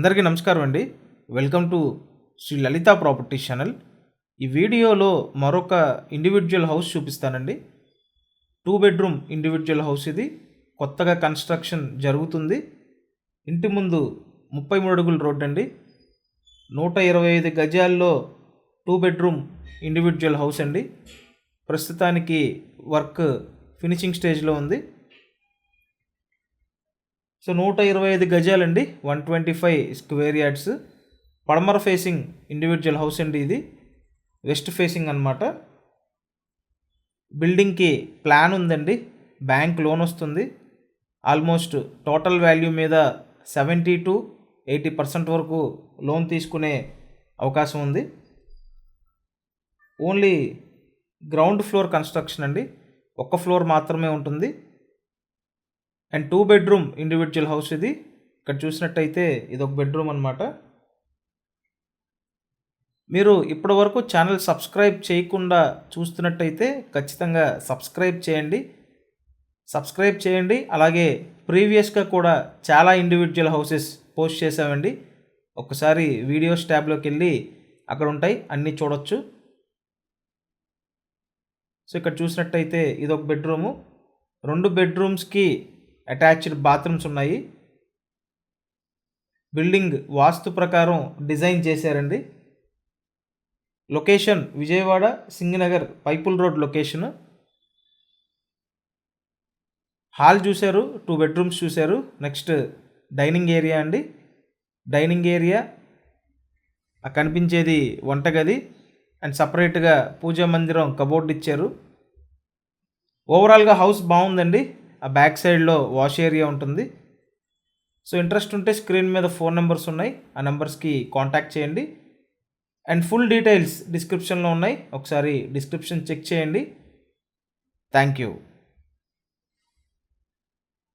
అందరికీ నమస్కారం అండి. Welcome to Shri Lalitha properties channel. ఈ వీడియోలో మరొక ఇండివిజువల్ హౌస్ చూపిస్తానండి. 2 బెడ్రూమ్ ఇండివిజువల్ హౌస్ ఇది. కొత్తగా కన్స్ట్రక్షన్ జరుగుతుంది. ఇంటి ముందు 33 అడుగుల రోడ్ అండి. 125 గజాల్లో 2 బెడ్రూమ్ ఇండివిజువల్ హౌస్ అండి. ప్రస్తుతానికి వర్క్ ఫినిషింగ్ స్టేజ్లో ఉంది. So 125 గజాలండి, 125 square yards. పడమర ఫేసింగ్ ఇండివిజువల్ హౌస్ అండి ఇది. వెస్ట్ ఫేసింగ్ అన్నమాట. బిల్డింగ్కి ప్లాన్ ఉందండి. బ్యాంక్ లోన్ వస్తుంది. ఆల్మోస్ట్ టోటల్ వాల్యూ మీద 70 to 80% వరకు లోన్ తీసుకునే అవకాశం ఉంది. ఓన్లీ గ్రౌండ్ ఫ్లోర్ కన్స్ట్రక్షన్ అండి. ఒక్క ఫ్లోర్ మాత్రమే ఉంటుంది. అండ్ 2 బెడ్రూమ్ ఇండివిజువల్ హౌస్ ఇది. ఇక్కడ చూసినట్టయితే ఇది ఒక బెడ్రూమ్ అనమాట. మీరు ఇప్పటి వరకు ఛానల్ సబ్స్క్రైబ్ చేయకుండా చూస్తున్నట్టయితే ఖచ్చితంగా సబ్స్క్రైబ్ చేయండి. అలాగే ప్రీవియస్గా కూడా చాలా ఇండివిజువల్ హౌసెస్ పోస్ట్ చేసామండి. ఒకసారి వీడియోస్ ట్యాబ్లోకి వెళ్ళి అక్కడ ఉంటాయి, అన్నీ చూడొచ్చు. సో ఇక్కడ చూసినట్టయితే ఇది ఒక బెడ్రూము. 2 బెడ్రూమ్స్కి అటాచ్డ్ బాత్రూమ్స్ ఉన్నాయి. బిల్డింగ్ వాస్తు ప్రకారం డిజైన్ చేశారండి. లొకేషన్ విజయవాడ సింగనగర్ పైపుల్ రోడ్ లొకేషన్. హాల్ చూశారు, 2 బెడ్రూమ్స్ చూశారు. నెక్స్ట్ డైనింగ్ ఏరియా అండి. డైనింగ్ ఏరియా కనిపించేది వంటగది అండ్ సపరేట్గా పూజా మందిరం కబోర్డ్ ఇచ్చారు. ఓవరాల్గా హౌస్ బాగుందండి. ఆ బ్యాక్ సైడ్లో వాష్ ఏరియా ఉంటుంది. సో ఇంట్రెస్ట్ ఉంటే స్క్రీన్ మీద ఫోన్ నెంబర్స్ ఉన్నాయి, ఆ నెంబర్స్కి కాంటాక్ట్ చేయండి. అండ్ ఫుల్ డీటెయిల్స్ డిస్క్రిప్షన్లో ఉన్నాయి, ఒకసారి డిస్క్రిప్షన్ చెక్ చేయండి. Thank you.